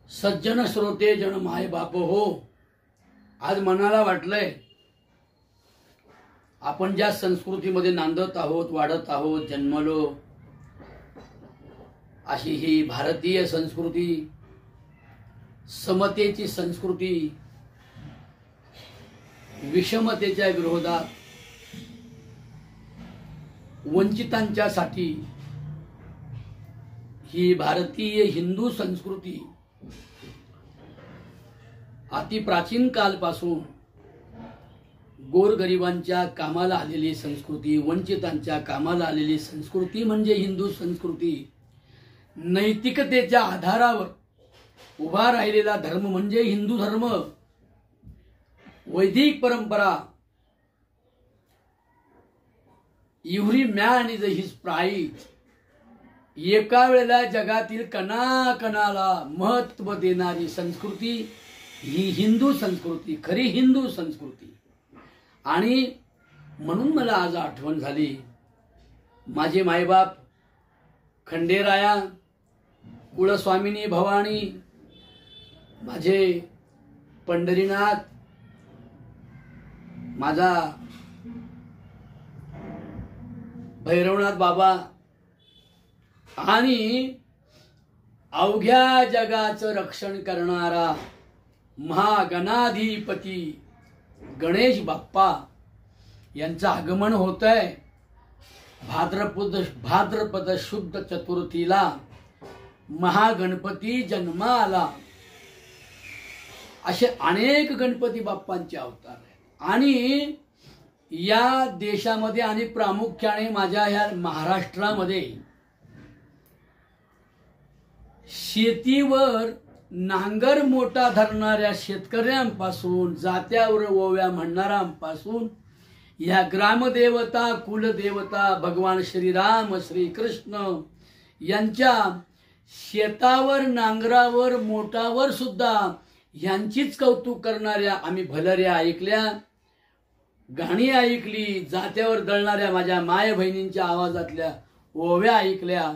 सज्जन श्रोते जन माय बाप हो. आज मनाला वाटलंय आपण ज्या संस्कृतीमध्ये नांदत आहोत, वाढत आहोत, जन्मलो, अशी ही भारतीय संस्कृती, समतेची संस्कृती, विषमतेच्या विरोधात, वंचितांच्यासाठी ही भारतीय हिंदू संस्कृती अति प्राचीन कालपासून गोरगरिबांच्या कामाला आलेली संस्कृती, वंचितांच्या कामाला आलेली संस्कृती म्हणजे हिंदू संस्कृती. नैतिकतेच्या आधारावर उभा राहिलेला धर्म म्हणजे हिंदू धर्म. वैदिक परंपरा. Every man is his pride. एका वेळेला जगातील कणाकणाला महत्त्व देणारी संस्कृती ही हिंदू संस्कृती, खरी हिंदू संस्कृती. आणि म्हणून मला आज आठवण झाली, माझे मायबाप खंडेराया, कुळस्वामिनी भवानी, माझे पंढरीनाथ, माझा भैरवनाथ बाबा आणि अवघ्या जगाचं रक्षण करणारा महागणाधिपती गणेश बाप्पा यांचं आगमन होत आहे. भाद्रपद शुद्ध चतुर्थीला महागणपती जन्मा आला. असे अनेक गणपती बाप्पांचे अवतार आहेत. आणि या देशामध्ये आणि प्रामुख्याने माझ्या ह्या महाराष्ट्रामध्ये शेतीवर नांगर मोठा धरणाऱ्या शेतकऱ्यांपासून, जात्यावर ओव्या म्हणणाऱ्यांपासून, या ग्रामदेवता, कुलदेवता भगवान श्रीराम, श्रीकृष्ण यांच्या शेतावर, नांगरावर, मोटावर सुद्धा यांचीच कौतुक करणाऱ्या आम्ही भलऱ्या ऐकल्या, गाणी ऐकली, जात्यावर दळणाऱ्या माझ्या माय बहिणींच्या आवाजातल्या ओव्या ऐकल्या.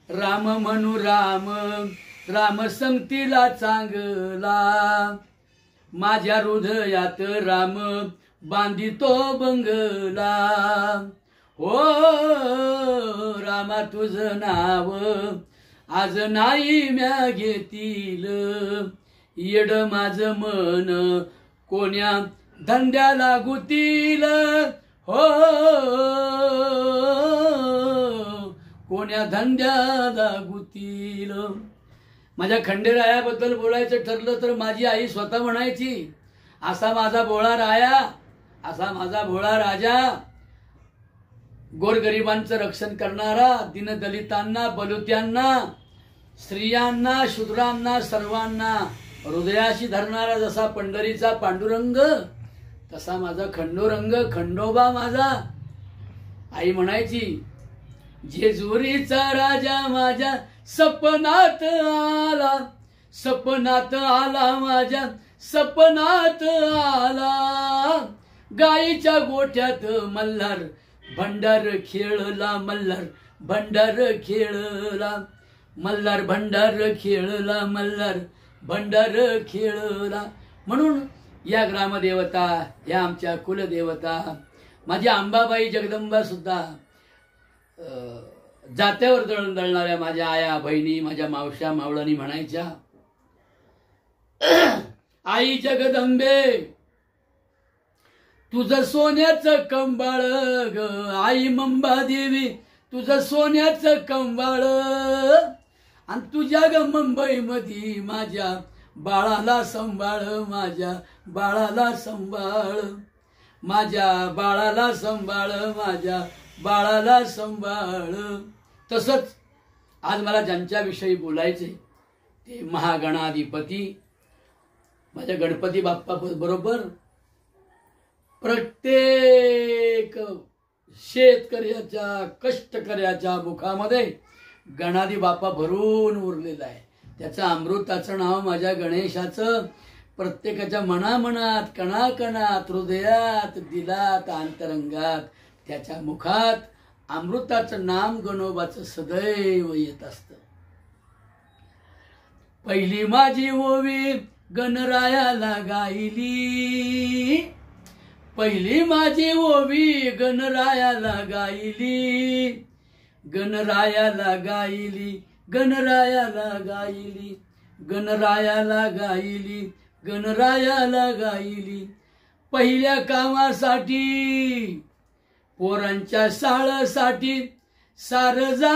राम म्हणू राम, राम संगतीला चांगला, माझ्या हृदयात राम बांधितो बंगला. हो रामा तुझं नाव आज नाही म्या घेतील, येड माझं मन कोण्या धंद्याला गुतील. हो कोण्या धंद्याला गुतील. माझ्या खंडेरायाबद्दल बोलायचं ठरलं तर माझी आई स्वतः म्हणायची, असा माझा भोळा राया, असा माझा भोळा राजा, गोरगरिबांचं रक्षण करणारा, दीनदलितांना, बलुत्यांना, स्त्रियांना, शूद्रांना, सर्वांना हृदयाशी धरणारा जसा पंढरीचा पांडुरंग, तसा माझा खंडोरंग, खंडोबा माझा. आई म्हणायची, जेजुरीचा राजा माझ्या सपनात आला, सपनात आला, माझ्या सपनात आला. गाईच्या गोठ्यात मल्हार भंडार खेळला, मल्हार भंडार खेळला, मल्हार भंडार खेळला, मल्हार भंडार खेळला. म्हणून या ग्रामदेवता, या आमच्या कुलदेवता, माझी अंबाबाई जगदंबा सुद्धा, जात्यावर दळण दळणाऱ्या माझ्या आया बहिणी, माझ्या मावश्या मावळणी म्हणायच्या, आई जगदंबे तुझं सोन्याचं कंबाळ ग, आई मंबा देवी तुझं सोन्याचं कंबाळ, आणि तुझ्या ग मुंबई मध्ये माझ्या बाळाला संभाळ, माझ्या बाळाला संभाळ, माझ्या बाळाला संभाळ, माझ्या बाळाला संभाळ. तसंच आज मला ज्यांच्याविषयी बोलायचे ते महागणाधिपती माझ्या गणपती बाप्पा बरोबर प्रत्येक शेतकऱ्याच्या, कष्टकऱ्याच्या मुखामध्ये गणाधी बाप्पा भरून उरलेला आहे. त्याचं अमृताचं नाव माझ्या गणेशाचं प्रत्येकाच्या मनामनात, कणाकणात, हृदयात, दिलात, अंतरंगात त्याच्या मुखात अमृताचं नाम गणोबाचं सदैव येत असतं. पहिली माझी ओवी गणरायाला गायली, पहिली माझी ओवी गणरायाला गायली, गणरायाला गायली, गणरायाला गायली, गणरायाला गायली, गणरायाला गायली. पहिल्या कामासाठी पोरांच्या शाळेसाठी सारजा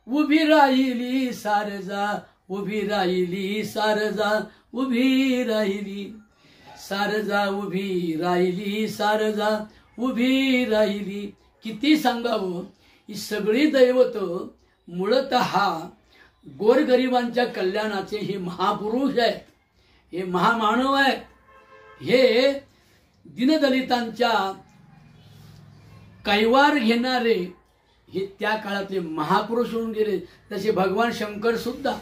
उभी राहिली, सारजा उभी राहिली, सारजा उभी राहिली, सारजा उभी राहिली, सारजा उभी राहिली. किती सांगावं, ही सगळी दैवत मूळतः गोरगरिबांच्या कल्याणाचे हे महापुरुष आहेत, हे महामानव आहेत, हे दीनदलितांच्या कैवार घेणारे हे त्या काळातले महापुरुष होऊन गेले. तसे भगवान शंकर सुद्धा,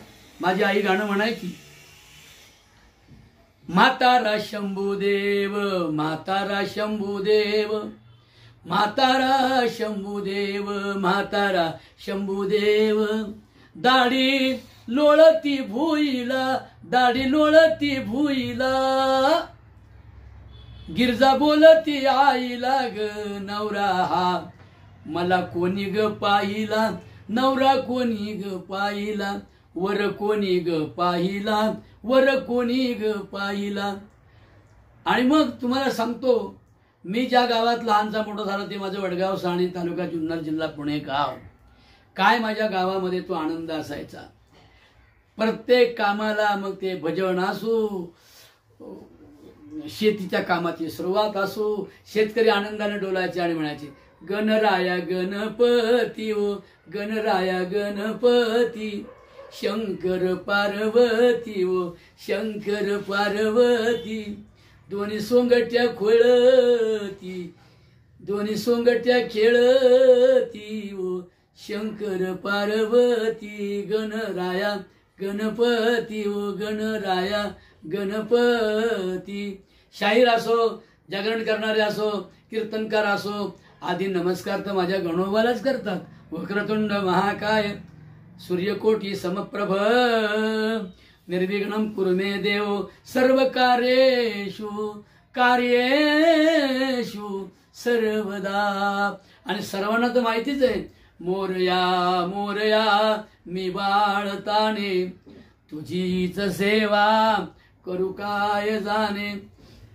माझी आई गाणं म्हणायची, म्हातारा शंभूदेव, म्हातारा शंभूदेव, म्हातारा शंभूदेव, म्हातारा शंभूदेव, दाढी लोळती भुईला, दाढी लोळती भुईला, गिरजा बोलती आईला ग नवरा हा मला कोणी ग पाहिला, नवरा कोणी ग पाहिला, वर कोणी ग पाहिला, वर कोणी ग पाहिला. आणि मग तुम्हाला सांगतो, मी ज्या गावात लहानचा मोठा झाला ते माझं वडगाव साणी, तालुका जुन्नर, जिल्हा पुणे गाव. काय माझ्या गावामध्ये तो आनंद असायचा. प्रत्येक कामाला, मग ते भजन असो, शेतीच्या कामाची सुरुवात असो, शेतकरी आनंदाने डोलायचे आणि म्हणायचे, गणराया गणपती ओ गणराया गणपती, शंकर पार्वती ओ शंकर पार्वती, दोन्ही सोंगट्या खोळती, दोन्ही सोंगट्या खेळती ओ शंकर पार्वती, गणराया गणपती ओ गणराया गणपती. शाहीर असो, जागरण करणारे असो, कीर्तनकार असो, आधी नमस्कार तर माझ्या गणोबालाच करतात. वक्रतुंड महाकाय सूर्यकोटी समप्रभ निर्विघ्नं कुरु मे देव सर्व कार्येषु कार्येषु सर्वदा. आणि सर्वांना तर माहितीच आहे, मोरया मोरया मी बाळताने, तुझीच सेवा करू काय जाणे,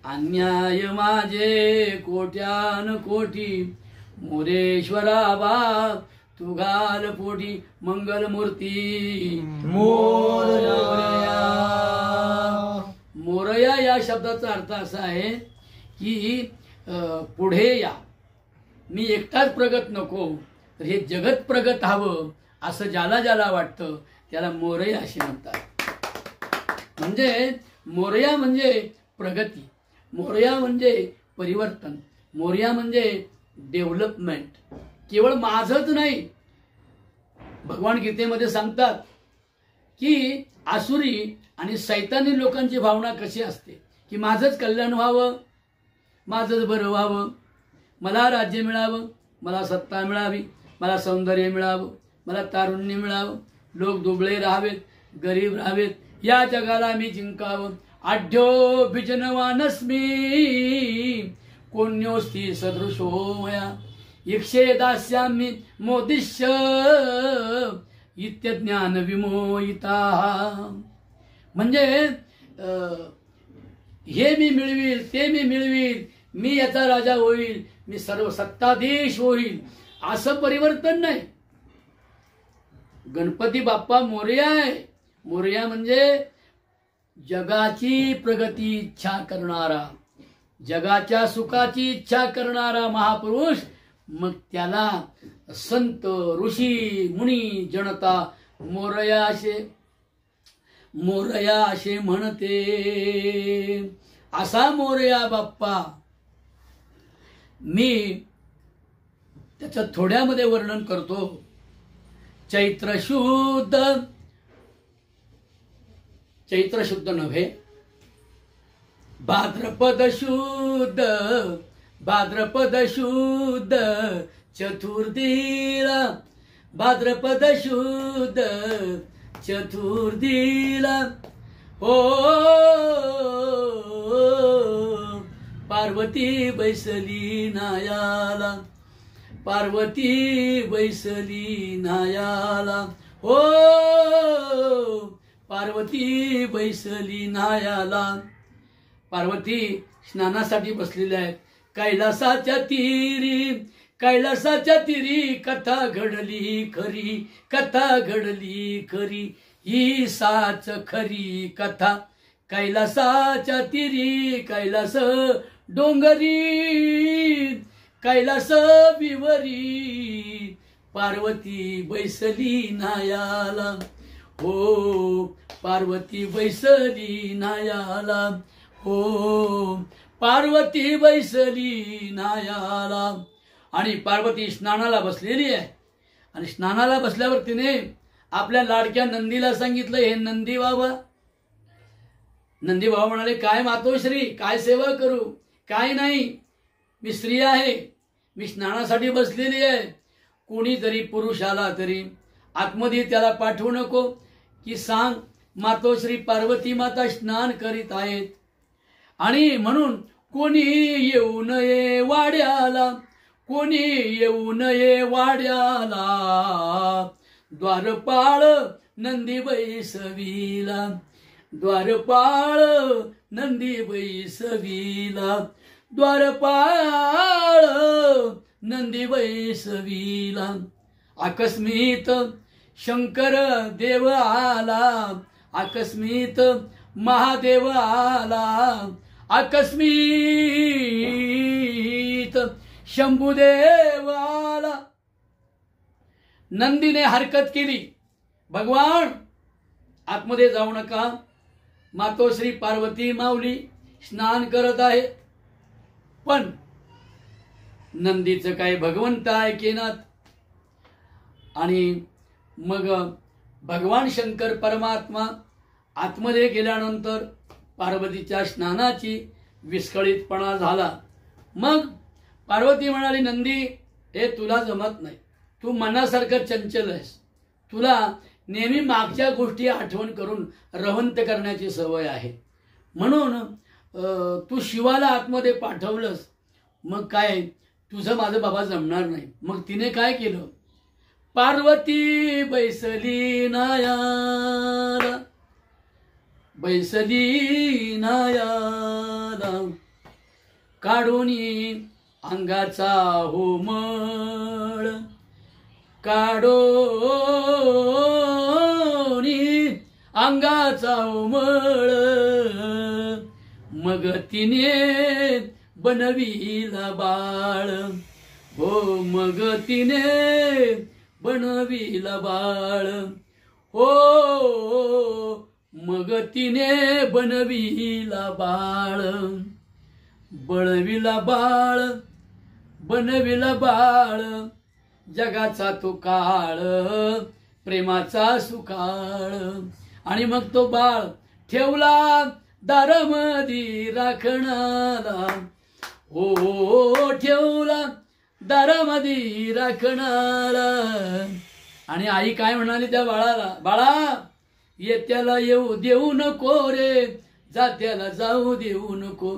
अन्याय माझे कोट्यान कोटी, मोरेश्वरा बा तू घाल पोटी, मंगलमूर्ती मोरया. मोरया या शब्दाचा अर्थ असा आहे की पुढे या, मी एकटाच प्रगत नको, तर हे जगत प्रगत हवं असं ज्याला ज्याला वाटतं त्याला मोरया असे म्हणतात. म्हणजे मोरया म्हणजे प्रगती, मोरया म्हणजे परिवर्तन, मोरया म्हणजे डेव्हलपमेंट. केवळ माझंच नाही, भगवान गीतेमध्ये सांगतात की आसुरी आणि सैतानी लोकांची भावना कशी असते की माझंच कल्याण व्हावं, माझंच बरं व्हावं, मला राज्य मिळावं, मला सत्ता मिळावी, मला सौंदर्य मिळावं, मला तारुण्य मिळावं, लोक दुबळे राहावेत, गरीब राहावेत, या जगाला मी जिंकावं. आढ्यो भिजनवानस्मी कोण्योस्ति सदृशो मया, इक्षे दास्यामि मोदिष्य इत्यज्ञान विमोहिता. म्हणजे हे मी मिळवील, ते मी मिळवील, मी याचा राजा होईल, मी सर्व सत्ताधीश होईल, असं परिवर्तन नाही. गणपती बाप्पा मोरया आहे. मोरया म्हणजे जगाची प्रगती इच्छा करणारा, जगाच्या सुखाची इच्छा करणारा महापुरुष. मग त्याला संत ऋषी मुनी जनता मोरया असे म्हणते. असा मोरया बाप्पा. मी त्याचं थोड्यामध्ये वर्णन करतो. चैत्र शुद्ध नव्हे, भाद्रपद शुद्ध चतुर्थीला, भाद्रपद शुद्ध चतुर्थीला हो पार्वती बैसली नायाला, पार्वती बैसली नायाला, हो पार्वती बैसली नायाला. पार्वती स्नानासाठी बसलेल्या आहेत. कैलासाच्या तीरी, कैलासाच्या तीरी कथा घडली खरी, कथा घडली खरी, ही साच खरी कथा. कैलासाच्या तीरी, कैलास डोंगरी, कैलास विवरी, पार्वती बैसली नायाला, हो पार्वती बैसली नायाला, हो पार्वती बैसली नायाला. आणि पार्वती स्नानाला बसलेली आहे. आणि स्नानाला बसल्यावर तिने आपल्या लाडक्या नंदीला सांगितलं, हे नंदी बाबा. नंदी बाबा म्हणाले, काय मातोश्री, काय सेवा करू? काय नाही, मी स्त्री आहे, मी स्नानासाठी बसलेली आहे. कोणीतरी पुरुष आला तरी आतमध्ये त्याला पाठवू नको, की सांग मातोश्री पार्वती माता स्नान करीत आहेत. आणि म्हणून कोणी येऊ नये वाड्याला, कोणी येऊ नये वाड्याला, द्वारपाळ नंदी बैसवीला, द्वारपाळ नंदी बैसवीला, द्वारपाळ नंदी बैसवीला. आकस्मित शंकर देव आला, आकस्मित महादेव आला, आकस्मित शंभुदेव आला. नंदीने हरकत केली, भगवान आतमध्ये जाऊ नका, मातोश्री पार्वती माऊली स्नान करत आहे. पण नंदीचं काय भगवंत ऐकेनात. आणि मग भगवान शंकर परमात्मा आतमध्ये गेल्यानंतर पार्वतीच्या स्नानाची विस्कळीतपणा झाला. मग पार्वती म्हणाली, नंदी हे तुला जमत नाही, तू मनासारखं चंचल आहेस, तुला नेहमी मागच्या गोष्टी आठवण करून रवंत करण्याची सवय आहे, म्हणून तू शिवाला आतमध्ये पाठवलंस, मग काय तुझं माझं बाबा जमणार नाही. मग तिने काय केलं, पार्वती बैसली नायाला, बैसली नायाला, काढोनी अंगाचा होमळ, काढोनी अंगाचा होमळ, मग तिने बनविला बाळ, हो मग तिने बनविला बाळ, हो मग तिने बनविला बाळ, बळविला बाळ, बनविला बाळ, जगाचा तो काळ, प्रेमाचा सुकाळ. आणि मग तो बाळ ठेवला दारामधी राखणाला, हो ठेवला दारामधी राखणाला. आणि आई काय म्हणाली त्या बाळाला, बाळा येत्याला येऊ देऊ नको रे, जात्याला जाऊ देऊ नको,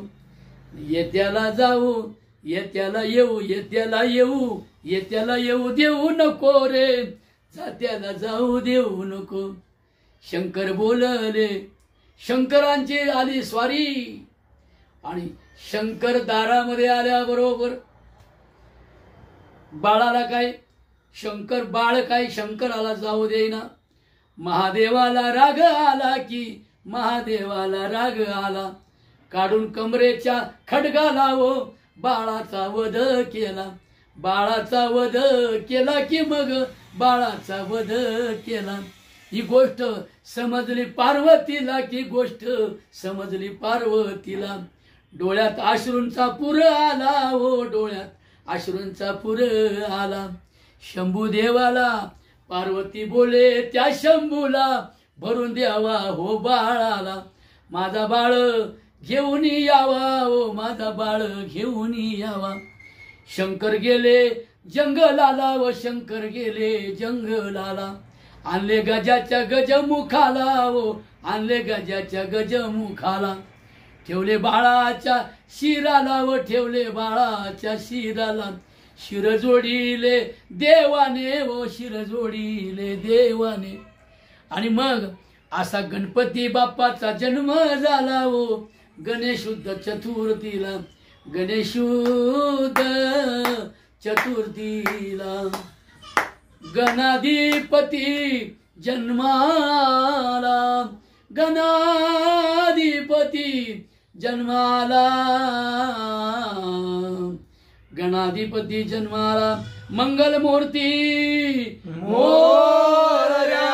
येत्याला जाऊ, येत्याला येऊ, येत्याला येऊ, येत्याला येऊ देऊ नको रे, जात्याला जाऊ देऊ नको. शंकर बोलले, शंकरांची आली स्वारी. आणि शंकर दारामध्ये आल्याबरोबर बाळाला काय, शंकर बाळ काय शंकराला जाऊ देईना. महादेवाला राग आला की, महादेवाला राग आला, काढून कमरेच्या खडगाला वो बाळाचा वध केला, बाळाचा वध केला की मग बाळाचा वध केला. ही गोष्ट समजली पार्वतीला, की गोष्ट समजली पार्वतीला. डोळ्यात अश्रूंचा पूर आला, हो डोळ्यात अश्रूंचा पूर आला. शंभूदेवाला पार्वती बोले, त्या शंभूला भरून द्यावा हो बाळाला, माझा बाळ घेऊन यावा, हो माझा बाळ घेऊन यावा. शंकर गेले जंगलाला, व शंकर गेले जंगलाला. आणले गजाच्या गजमुखाला ओ, आणले गजाच्या गजमुखाला, ठेवले बाळाच्या शिराला व ठेवले बाळाच्या शिराला, शिर जोडीले देवाने व शिर जोडीले देवाने. आणि मग असा गणपती बाप्पाचा जन्म झाला ओ, गणेशुद्ध चतुर्थीला, गणेशुद्ध चतुर्थीला. गणाधिपती जन्माला, गणाधिपती जन्माला, गणाधिपती जन्माला, मंगलमूर्ती मोरया.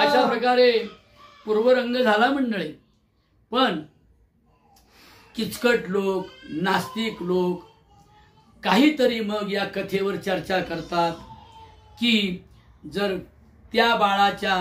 अशा प्रकारे पूर्वरंग झाला मंडळी. पण किचकट लोक, नास्तिक लोक काहीतरी मग या कथेवर चर्चा करतात की जर त्या बाळाच्या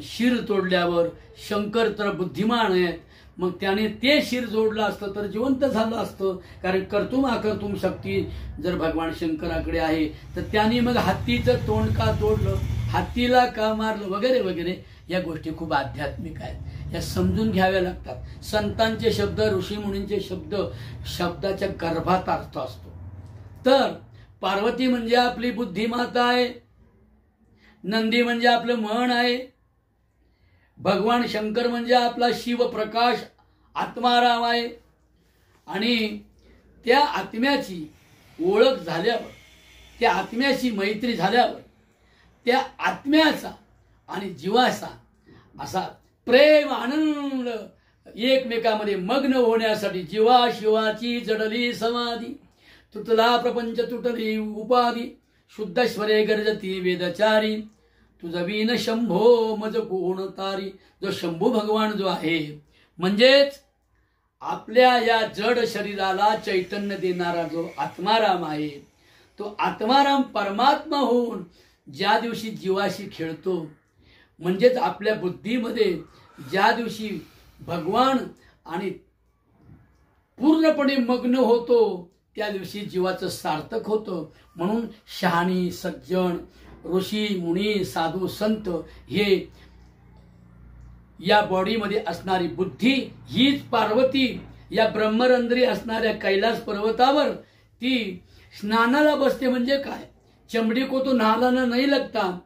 शिर तोडल्यावर शंकर तर बुद्धिमान आहेत, मग त्याने ते शिर जोडलं असतं तर जिवंत झालं असतं. कारण कर्तुम अकर्तुम शक्ती जर भगवान शंकराकडे आहे, तर त्यांनी मग हत्तीचं तोंड का तोडलं, हत्तीला का मारलं, वगैरे वगैरे. या गोष्टी खूप आध्यात्मिक आहेत, या समजून घ्याव्या लागतात. संतांचे शब्द, ऋषीमुनींचे शब्द, शब्दाच्या गर्भात अर्थ असतो. तर पार्वती म्हणजे आपली बुद्धिमाता आहे, नंदी म्हणजे आपलं मन आहे, भगवान शंकर म्हणजे आपला शिवप्रकाश आत्माराम आहे. आणि त्या आत्म्याची ओळख झाल्यावर, त्या आत्म्याची मैत्री झाल्यावर, त्या आत्म्याचा आणि जीवाचा असा प्रेम आनंद एकमेकामध्ये मग्न होण्यासाठी जीवा शिवाची जडली समाधी, तुटला प्रपंच तुटली उपाधी, शुद्धश्वरे गर्जती वेदचारी, तुझ वीन शंभो मज कोण तारी. जो शंभू भगवान जो आहे, म्हणजेच आपल्या या जड शरीराला चैतन्य देणारा जो आत्माराम आहे, तो आत्माराम परमात्मा होऊन ज्या दिवशी जीवाशी खेळतो, म्हणजेच आपल्या बुद्धीमध्ये ज्या दिवशी भगवान आणि पूर्णपणे मग्न होतो, त्या दिवशी जीवाचं सार्थक होतं. म्हणून शहाणी, सज्जन, ऋषी मुनी, साधू, संत हे या बॉडीमध्ये असणारी बुद्धी हीच पार्वती या ब्रह्मरंध्री असणाऱ्या कैलास पर्वतावर ती स्नानाला बसते. म्हणजे काय, चमड़ी को तो नहाना नहीं लगता,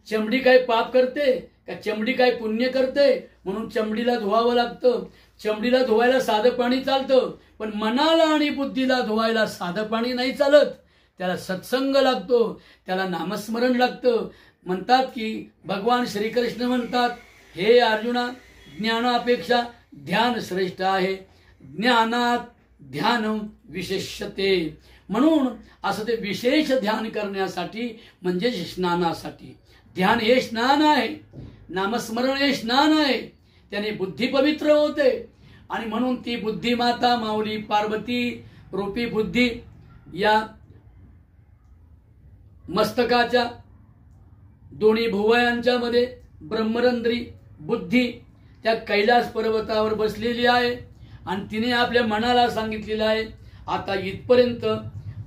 चमड़ी काय पाप करते का, चमड़ी काय पुण्य करते, म्हणून चमडीला धुवावं लागतं. चमडीला धुवायला साधं पाणी चालतं, पण मनाला आणि बुद्धीला धुवायला साधं पाणी नाही चालत. त्याला सत्संग लागतो, त्याला नामस्मरण लागतं. म्हणतात की भगवान श्रीकृष्ण म्हणतात, हे अर्जुना, ज्ञानापेक्षा ध्यान श्रेष्ठ आहे, ज्ञानात ध्यान विशेषते. म्हणून असं ते विशेष ध्यान करण्यासाठी म्हणजे स्नानासाठी. ध्यान हे स्नान आहे, नामस्मरण हे स्नान आहे, त्याने बुद्धी पवित्र होते. आणि म्हणून ती बुद्धिमाता माऊली पार्वती रूपी बुद्धी या मस्तकाच्या दोन्ही भुवयांच्या मध्ये ब्रह्मरंध्री बुद्धी त्या कैलास पर्वतावर बसलेली आहे. आणि तिने आपल्या मनाला सांगितलेलं आहे, आता इथपर्यंत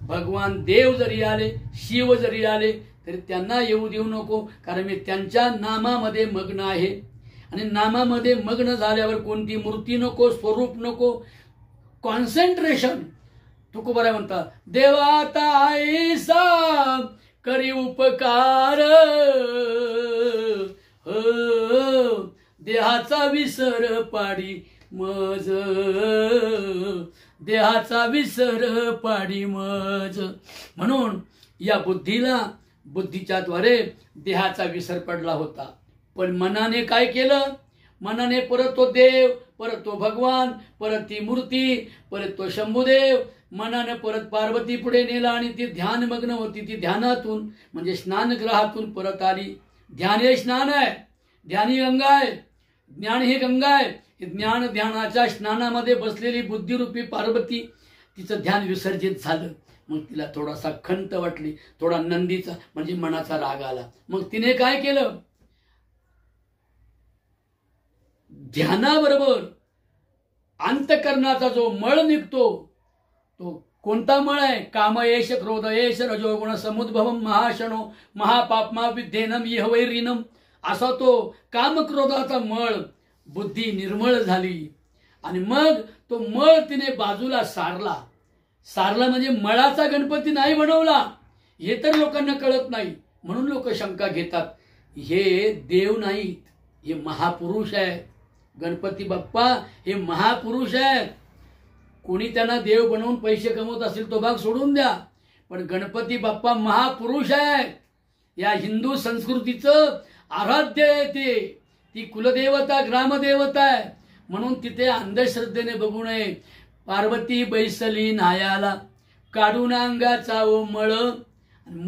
भगवान देव जरी आले, शिव जरी आले, तरी त्यांना येऊ देऊ नको, कारण मी त्यांच्या नामामध्ये मग्न आहे. आणि नामामध्ये मग्न झाल्यावर कोणती मूर्ती नको, स्वरूप नको, कॉन्सन्ट्रेशन. तुकोबाराय म्हणतात, देवाता ऐसा करी उपकार, देहाचा विसर पाडी मज, देहाचा विसर पाडी मज. म्हणून या बुद्धीला, बुद्धीच्या द्वारे देहाचा विसर पडला होता. पण मनाने काय केलं, मनाने परत तो देव, परत तो भगवान, परत ती मूर्ती, परत तो शंभुदेव, मनाने परत पार्वती पुढे नेला. आणि ती ध्यानमग्न होती, ती ध्यानातून म्हणजे स्नानगृहातून परत आली. ध्यान हे स्नान आहे, ध्यान ही गंगा आहे, ज्ञान ही गंगा आहे. ज्ञान ध्यानाच्या स्नानामध्ये बसलेली बुद्धिरूपी पार्वती, तिचं ध्यान विसर्जित झालं. मग तिला थोडासा खंत वाटली, थोडा नंदीचा म्हणजे मनाचा राग आला. मग तिने काय केलं, ध्यानाबरोबर अंतकरणाचा जो मळ निघतो तो कोणता मळ आहे? कामयेश क्रोधयेश रजोगुण समुद्भवम महाशनो महापापमा विद्धेनम यहवैरिनम. असा तो कामक्रोधाचा मळ बुद्धी निर्मळ झाली आणि मग तो मळ तिने बाजूला सारला. सारला म्हणजे मळाचा गणपती नाही बनवला, हे तर लोकांना कळत नाही. म्हणून लोक शंका घेतात, हे देव नाहीत, हे महापुरुष आहेत. गणपती बाप्पा हे महापुरुष आहेत. कोणी त्यांना देव बनवून पैसे कमवत असेल तो भाग सोडून द्या, पण गणपती बाप्पा महापुरुष आहेत. या हिंदू संस्कृतीचं आराध्य आहे ते. ती कुलदेवता ग्रामदेवता आहे. म्हणून तिथे अंधश्रद्धेने बघू नये. पार्वती बैसली नायाला काढून अंगाचा ओ मळ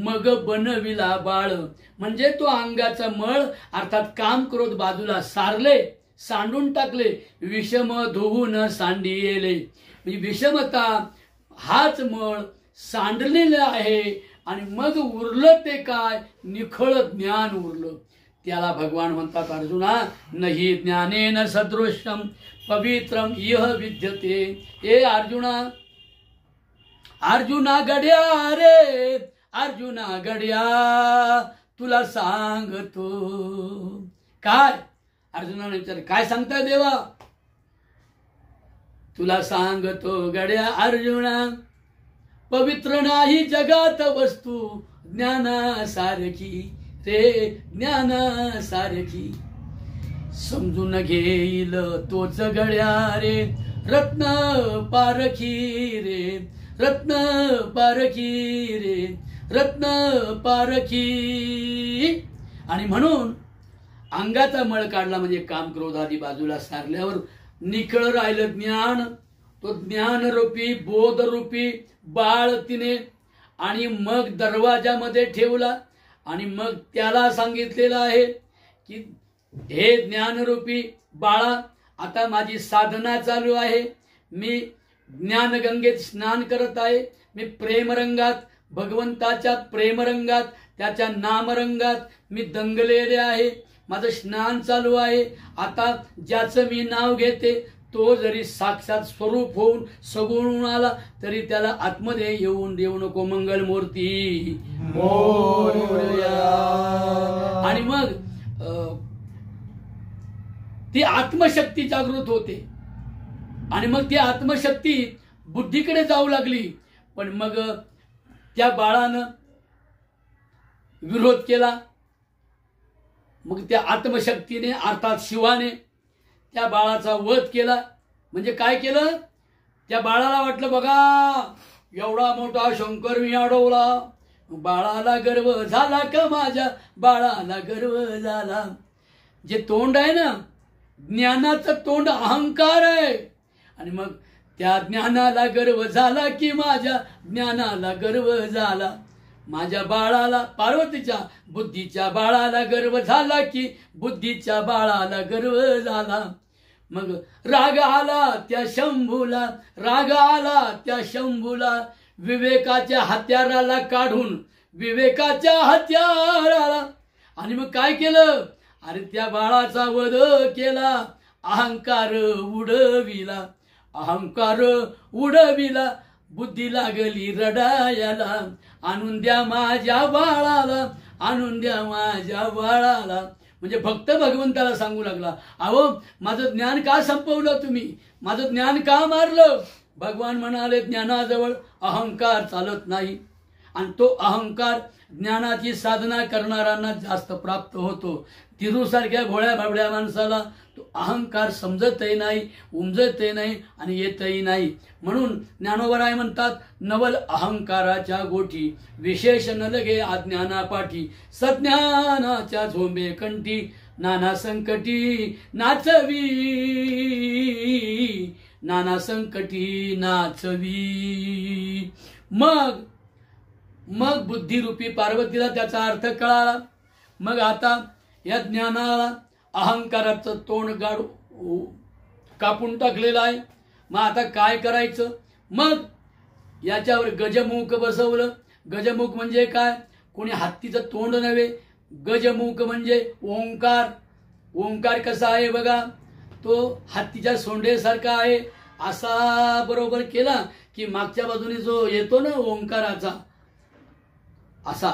मग बनविला बाळ. म्हणजे तो अंगाचा मळ अर्थात काम क्रोध बाजूला सारले, सांडून टाकले. विषम धुवून सांडिले. म्हणजे विषमता हाच मळ सांडलेला आहे आणि मग उरलं ते काय? निखळ ज्ञान उरलं. त्याला भगवान म्हणतात, अर्जुना नही ज्ञानेन सदृश्यम पवित्रम इह विद्यते. ए अर्जुना, अर्जुना गड्या रे, अर्जुना गड्या तुला सांगतो. काय? अर्जुनाने विचारले, काय सांगताय देवा? तुला सांगतो गड्या अर्जुना, पवित्र नाही जगात वस्तू ज्ञानासारखी रे, ज्ञानासारखी. समजून घेईल तोच गड्या रे, रत्न पारखी रे, रत्न पारखी रे, रत्न पारखी. आणि म्हणून अंगाचा मळ काढला म्हणजे काम क्रोध आदी बाजूला सारल्यावर निखळ राहिलं ज्ञान. तो ज्ञानरूपी बोधरूपी बाळ तिने आणि मग दरवाजामध्ये ठेवला आणि मग त्याला सांगितलेलं आहे की हे ज्ञानरूपी बाळा, आता माझी साधना चालू आहे. मी ज्ञानगंगेत स्नान करत आहे. मी प्रेमरंगात, भगवंताच्या प्रेमरंगात, त्याच्या नामरंगात मी दंगलेले आहे. माझं स्नान चालू आहे. आता ज्याचं मी नाव घेते तो जरी साक्षात स्वरूप होऊन सगुण आला तरी त्याला आतमध्ये येऊन देऊ नको. मंगलमूर्ती मोरया. आणि मग ती आत्मशक्ती जागृत होते आणि मग ती आत्मशक्ती बुद्धीकडे जाऊ लागली. पण मग त्या बाळानं विरोध केला. मग त्या आत्मशक्तीने अर्थात शिवाने त्या बाळाचा वध केला. म्हणजे काय केलं? त्या बाळाला वाटलं बघा एवढा मोठा शंकर मी अडवला, बाळाला गर्व झाला का? माझ्या बाळाला गर्व झाला. जे तोंड आहे ना, ज्ञानाचं तोंड अहंकार आहे. आणि मग त्या ज्ञानाला गर्व झाला की माझ्या ज्ञानाला गर्व झाला. माझ्या बाळाला, पार्वतीच्या बुद्धीच्या बाळाला गर्व झाला की बुद्धीच्या बाळाला गर्व झाला. मग राग आला त्या शंभूला, राग आला त्या शंभूला, विवेकाच्या हत्याराला काढून विवेकाच्या हत्याराला. आणि मग काय केलं? अरे त्या बाळाचा वध केला. अहंकार उडविला, अहंकार उडविला. बुद्धी लागली रडायला, आणून द्या माझ्या बाळाला, आणून द्या माझ्या बाळाला. म्हणजे भक्त भगवंताला सांगू लागला, अहो माझं ज्ञान का संपवलं तुम्ही? माझं ज्ञान का मारलं? भगवान म्हणाले ज्ञानाजवळ अहंकार चालत नाही. आणि तो अहंकार ज्ञानाची साधना करणाऱ्यांना जास्त प्राप्त होतो. तिरूसारख्या भोळ्या भाबड्या माणसाला तो अहंकार समजतही नाही, उमजतही नाही आणि येतही नाही. म्हणून ज्ञानोबराय म्हणतात, नवल अहंकाराच्या गोठी विशेष न लगे अज्ञाना पाठी, सज्ञानाच्या झोंबे कंठी नाना संकटी नाचवी, नाना संकटी नाचवी. मग बुद्धिरूपी पार्वतीला त्याचा अर्थ कळाला. मग आता या ज्ञानाला अहंकाराचं तोंड कापून टाकलेलं आहे. मग आता काय करायचं? मग याच्यावर गजमुख बसवलं. गजमुख म्हणजे काय? कोणी हत्तीचं तोंड नव्हे. गजमुख म्हणजे ओंकार. ओंकार कसा आहे बघा, तो हत्तीच्या सोंडेसारखा आहे. असा बरोबर केला की मागच्या बाजूने जो येतो ना ओंकाराचा असा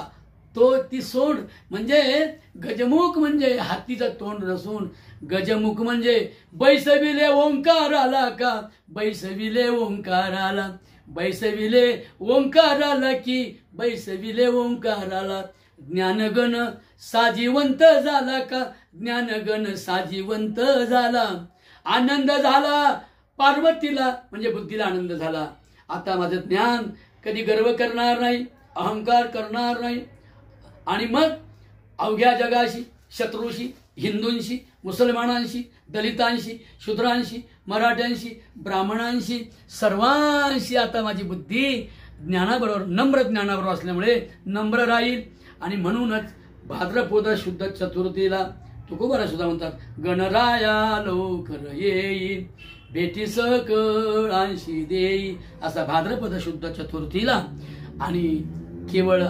तो ती सोंड म्हणजे गजमुख म्हणजे हातीचं तोंड नसून गजमुख म्हणजे बैसविले ओंकार आला का बैसविले ओंकार आला बैसविले ओंकार आला की बैसविले ओंकार आला ज्ञानगण साजिवंत झाला का ज्ञानगण साजिवंत झाला आनंद झाला पार्वतीला म्हणजे बुद्धीला आनंद झाला. आता माझं ज्ञान कधी गर्व करणार नाही अहंकार करणार नाही आणि मग अवघ्या जगाशी शत्रूशी हिंदूंशी मुसलमानांशी दलितांशी शूद्रांशी मराठ्यांशी ब्राह्मणांशी सर्वांशी आता माझी बुद्धी ज्ञानाबरोबर नम्र ज्ञानाबरोबर असल्यामुळे नम्र राहील. आणि म्हणूनच भाद्रपद शुद्ध चतुर्थीला तुकोबारा सुद्धा म्हणतात गणराया लवकर येई भेटी सकळांशी देई असा भाद्रपद शुद्ध चतुर्थीला. आणि केवळ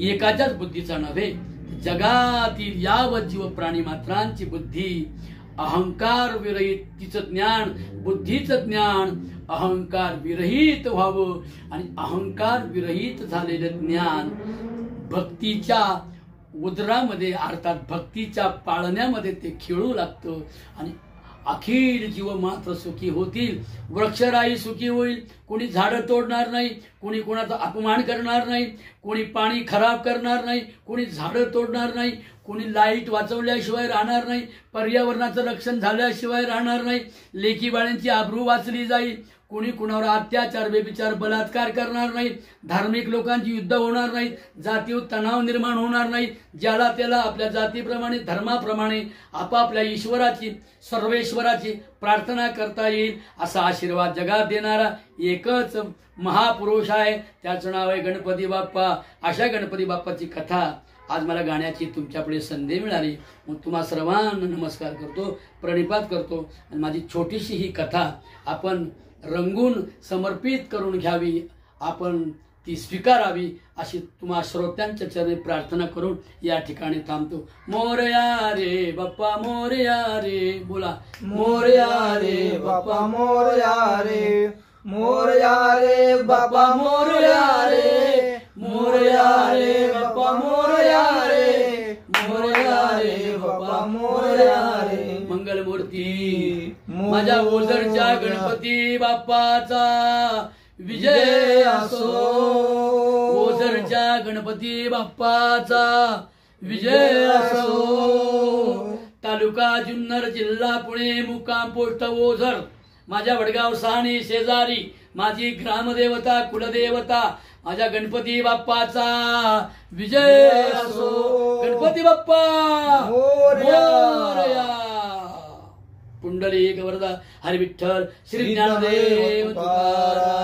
एकाच्याच बुद्धीचा नव्हे जगातील यावत जीव प्राणी मात्रांची बुद्धी अहंकार विरहित तिचं ज्ञान बुद्धीचं ज्ञान अहंकार विरहित व्हावं आणि अहंकार विरहित झालेलं ज्ञान भक्तीच्या उदरामध्ये अर्थात भक्तीच्या पाळण्यामध्ये ते खेळू लागतं आणि अखिल जीव मात्र सुखी होतील. वृक्षराई सुखी होईल. कोणी झाडं तोडणार नाही कोणी कोणाचा अपमान करणार नाही कोणी पाणी खराब करणार नाही कोणी झाडं तोडणार नाही कोणी लाईट वाचवल्याशिवाय राहणार नाही पर्यावरणाचं रक्षण झाल्याशिवाय राहणार नाही लेकी बाळांची आबरू वाचली जाईल कोणी कुणावर अत्याचार बेविचार बलात्कार करणार नाही धार्मिक लोकांची युद्ध होणार नाही जातीय तणाव निर्माण होणार नाही ज्याला त्याला आपल्या जातीप्रमाणे धर्माप्रमाणे आपापल्या ईश्वराची सर्वेश्वराची प्रार्थना करता येईल असा आशीर्वाद जगात देणारा एकच महापुरुष आहे त्याचं नाव आहे गणपती बाप्पा. अशा गणपती बाप्पाची कथा आज मला गाण्याची तुमच्यापुढे संधी मिळाली मग तुम्हा सर्वांना नमस्कार करतो प्रणिपात करतो आणि माझी छोटीशी ही कथा आपण रंगून समर्पित करून घ्यावी आपण ती स्वीकारावी अशी तुम्हा श्रोत्यांच्या चरणी प्रार्थना करून या ठिकाणी थांबतो. मोरया रे बाप्पा मोरया रे बोला मोरया रे बाप्पा मोरया रे मोरया रे बाप्पा मोरया रे मोरया रे बाप्पा मोरया रे मोरया रे बाप्पा मोरया रे. मंगलमूर्ती माझ्या ओझरच्या गणपती बाप्पाचा विजय असो ओझरच्या गणपती बाप्पाचा विजय असो. तालुका जुन्नर जिल्हा पुणे मुक्काम पोस्ट ओझर माझ्या वडगाव सहाणी शेजारी माझी ग्रामदेवता कुलदेवता माझ्या गणपती बाप्पाचा विजय असो. गणपती बाप्पा मोरया. पुंडलिक वरदा हरी विठ्ठल श्री ज्ञानदेव तुकाराम.